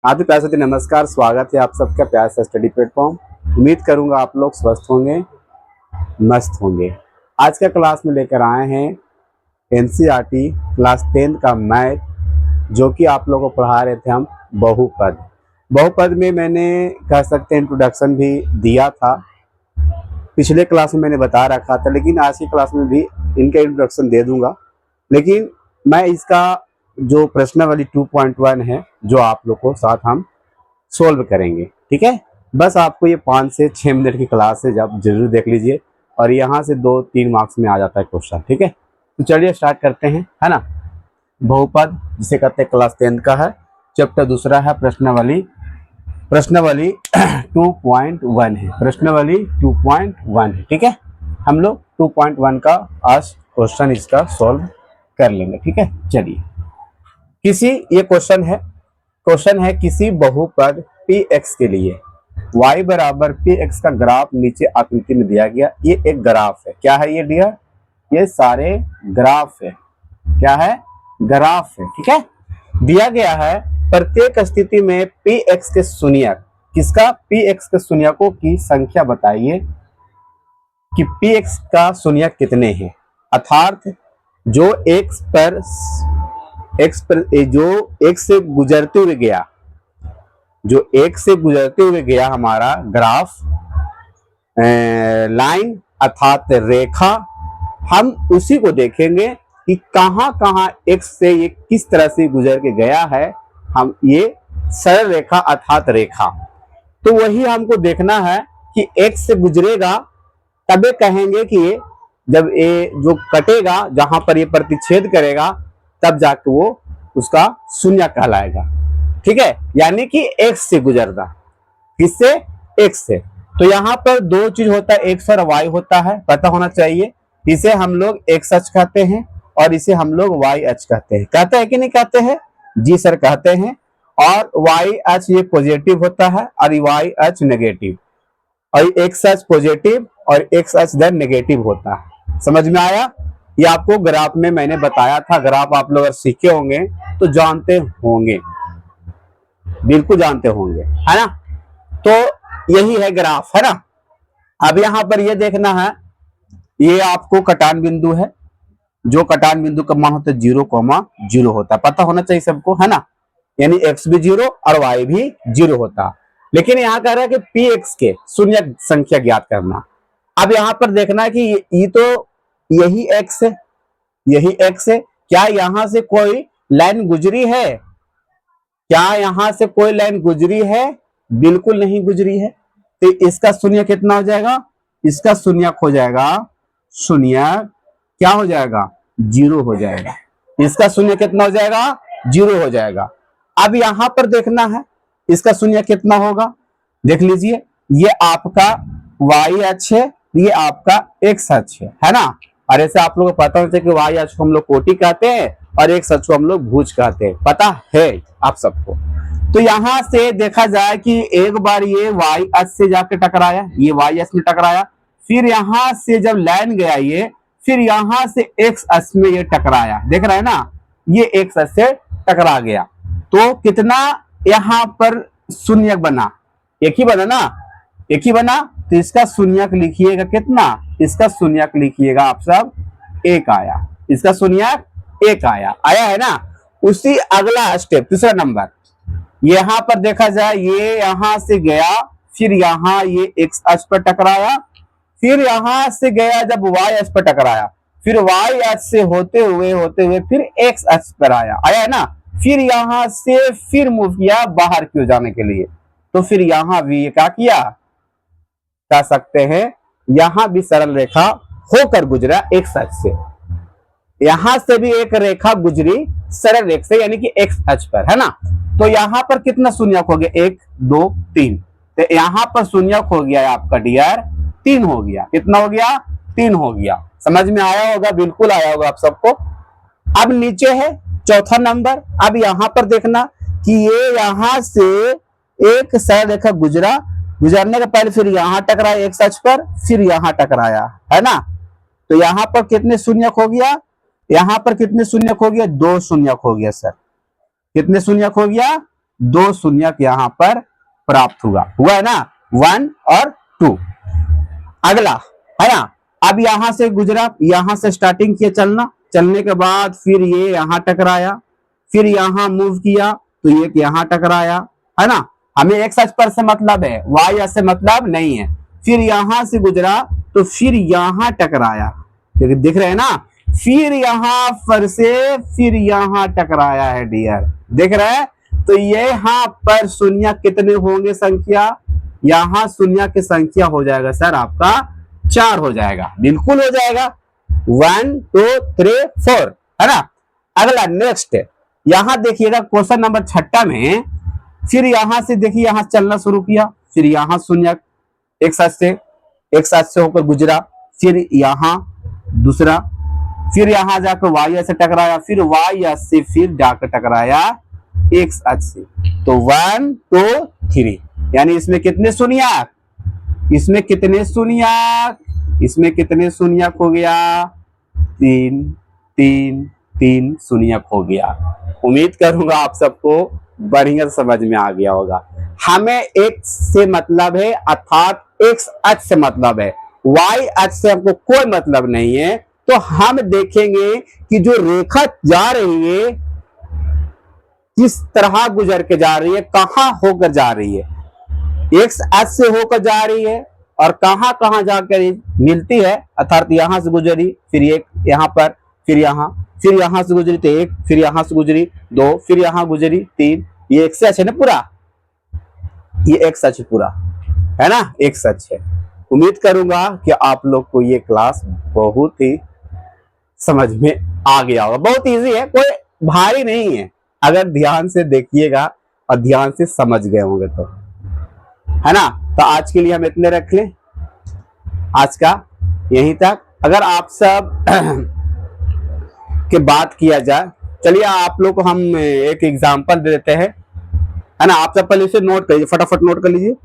हाँ तो प्यार से नमस्कार, स्वागत है आप सबका प्यार से स्टडी प्लेटफॉर्म। उम्मीद करूंगा आप लोग स्वस्थ होंगे, मस्त होंगे। आज का क्लास में लेकर आए हैं एनसीईआरटी क्लास 10 का मैथ, जो कि आप लोगों को पढ़ा रहे थे हम बहुपद। बहुपद में मैंने कह सकते हैं इंट्रोडक्शन भी दिया था, पिछले क्लास में मैंने बता रखा था, लेकिन आज की क्लास में भी इनका इंट्रोडक्शन दे दूंगा। लेकिन मैं इसका जो प्रश्नावली 2.1 है, जो आप लोग को साथ हम सोल्व करेंगे, ठीक है। बस आपको ये 5 से 6 मिनट की क्लास है, जब जरूर देख लीजिए, और यहाँ से 2-3 मार्क्स में आ जाता है क्वेश्चन, ठीक है। तो चलिए स्टार्ट करते हैं, है ना। बहुपद जिसे कहते हैं क्लास 10 का है, चैप्टर दूसरा है प्रश्नावली 2.1 है, प्रश्नावली 2.1 है, ठीक है। हम लोग 2.1 का आज क्वेश्चन इसका सॉल्व कर लेंगे, ठीक है। चलिए, ये क्वेश्चन है किसी बहुपद px के लिए y बराबर px का ग्राफ नीचे आकृति में दिया गया। ये एक ग्राफ है, क्या है ये डियर? ये सारे ग्राफ है, क्या है? ग्राफ है, ठीक है। दिया गया है प्रत्येक स्थिति में px के शून्यक, किसका? px के शून्यकों की संख्या बताइए कि px का शून्यक कितने हैं, अर्थात जो x पर जो x से गुजरते हुए गया, जो x से गुजरते हुए गया हमारा ग्राफ, लाइन अर्थात रेखा, हम उसी को देखेंगे कि कहां कहां x से ये किस तरह से गुजर के गया है। हम ये सरल रेखा अर्थात रेखा, तो वही हमको देखना है कि x से गुजरेगा, तबे कहेंगे कि ये जब ये जो कटेगा, जहां पर ये प्रतिच्छेद करेगा, तब जाके वो उसका शून्य कहलाएगा, ठीक है। यानी कि x से गुजरना, किससे? x से। तो यहाँ पर दो चीज होता है, x और y होता है, पता होना चाहिए। इसे हम लोग x अक्ष कहते हैं और इसे हम लोग y अक्ष कहते हैं। कहते हैं कि नहीं कहते हैं? जी सर कहते हैं। और y अक्ष ये पॉजिटिव होता है और y अक्ष नेगेटिव, और x अक्ष पॉजिटिव और x अक्ष इधर नेगेटिव होता है। समझ में आया? ये आपको ग्राफ में मैंने बताया था। ग्राफ आप लोग अगर सीखे होंगे तो जानते होंगे, बिल्कुल जानते होंगे, है ना। तो यही है ग्राफ, है ना। अब यहाँ पर ये देखना है, ये आपको कटान बिंदु है, जो कटान बिंदु का मान होता है 0,0 होता है, पता होना चाहिए सबको, है ना। यानी x भी 0 और y भी 0 होता है। लेकिन यहाँ कह रहा है कि px के शून्य संख्या ज्ञात करना। अब यहाँ पर देखना है कि ये तो यही x है, यही x है। क्या यहाँ से कोई लाइन गुजरी है? क्या यहाँ से कोई लाइन गुजरी है? बिल्कुल नहीं गुजरी है। तो इसका शून्य कितना हो जाएगा? इसका शून्य हो जाएगा, शून्य क्या हो जाएगा? 0 हो जाएगा। इसका शून्य कितना हो जाएगा? 0 हो जाएगा। अब यहां पर देखना है इसका शून्य कितना होगा। देख लीजिए, ये आपका y अक्ष है, ये आपका x अक्ष है ना। और ऐसे आप लोगों को पता होना चाहिए कि y अक्ष को हम लोग कोटि कहते हैं और x अक्ष को हम लोग भुज कहते हैं, पता है आप सबको। तो यहां से देखा जाए कि एक बार ये y अक्ष से जाके टकराया, ये y अक्ष में टकराया, फिर यहां से जब लाइन गया ये, फिर यहां से x अक्ष में ये टकराया, देख रहे हैं ना, ये x अक्ष से टकरा गया। तो कितना यहां पर शून्य बना? एक ही बना ना, एक ही बना। तो इसका शून्यक लिखिएगा कितना? इसका शून्यक लिखिएगा आप सब 1 आया, इसका शून्यक 1 आया, आया है ना। उसी अगला स्टेप तीसरा नंबर, यहां पर देखा जाए ये यहां से गया, फिर यहां ये x अक्ष पर टकराया, फिर यहां से गया जब y अक्ष पर टकराया, फिर y अक्ष से होते हुए फिर x अक्ष पर आया, आया है ना। फिर यहां से फिर मूव किया बाहर क्यों जाने के लिए, तो फिर यहां भी क्या किया, कह सकते हैं यहां भी सरल रेखा होकर गुजरा x अक्ष से। यहां से भी एक रेखा गुजरी सरल रेखा से, यानी कि x अक्ष पर, है ना। तो यहां पर कितना शून्यक हो गया? 1 2 3। तो यहां पर शून्यक हो गया आपका डियर 3 हो गया। कितना हो गया? 3 हो गया। समझ में आया होगा, बिल्कुल आया होगा आप सबको। अब नीचे है चौथा नंबर। अब यहां पर देखना कि ये यहां से एक सरल रेखा गुजरा, गुजरने के पहले फिर यहां टकराया x अक्ष पर, फिर यहां टकराया, है ना। तो यहां पर कितने शून्यक हो गया? यहां पर कितने शून्यक हो गया? 2 शून्यक हो गया सर। कितने शून्यक हो गया? दो शून्यक यहाँ पर प्राप्त हुआ है ना, 1 और 2। अगला है ना, अब यहां से गुजरा, यहां से स्टार्टिंग किया चलना, चलने के बाद फिर ये यहां टकराया, फिर यहां मूव किया तो ये यहां टकराया, है ना। हमें एक्स अक्ष पर से मतलब है, वाई अक्ष से मतलब नहीं है। फिर यहां से गुजरा तो फिर यहां टकराया, दिख रहे हैं ना, फिर यहां पर से फिर यहां टकराया है डियर, दिख रहा है। तो ये यहाँ पर शून्य कितने होंगे संख्या, यहां शून्य की संख्या हो जाएगा सर आपका 4 हो जाएगा, बिल्कुल हो जाएगा, 1 2 3 4, है ना। अगला नेक्स्ट, यहां देखिएगा क्वेश्चन नंबर 6 में, फिर यहां से देखिए यहां चलना शुरू किया, फिर यहां शून्य एक साथ से होकर गुजरा, फिर यहां दूसरा, फिर यहां जाकर वाई से टकराया, फिर वाई से फिर जाकर टकराया एक्स अक्ष से, तो 1 2 3, यानी इसमें कितने शून्यक, इसमें कितने शून्यक, इसमें कितने शून्यक हो गया, 3 3 3 शून्यक हो गया। उम्मीद करूंगा आप सबको बढ़िया समझ में आ गया होगा। हमें एक्स से मतलब है, अर्थात एक्स अक्ष से मतलब है, वाई अक्ष से हमको कोई मतलब नहीं है। तो हम देखेंगे कि जो रेखा जा रही है किस तरह गुजर के जा रही है, कहां होकर जा रही है, एक्स अक्ष से होकर जा रही है और कहां कहां जाकर मिलती है, अर्थात यहां से गुजरी, फिर एक यहां पर, फिर यहां से गुजरी तो एक, फिर यहां से गुजरी 2, फिर यहां गुजरी 3, ये एक सच है ना पूरा, ये एक सच पूरा है ना, एक सच है। उम्मीद करूंगा कि आप लोग को ये क्लास बहुत ही समझ में आ गया होगा, बहुत इजी है, कोई भारी नहीं है, अगर ध्यान से देखिएगा और ध्यान से समझ गए होंगे तो, है ना। तो आज के लिए हम इतने रख लें, आज का यहीं तक। अगर आप सब के बात किया जाए, चलिए आप लोग को हम एक एग्जांपल दे देते हैं, है ना। आप सब पहले इसे नोट करिए, फटाफट नोट कर लीजिए।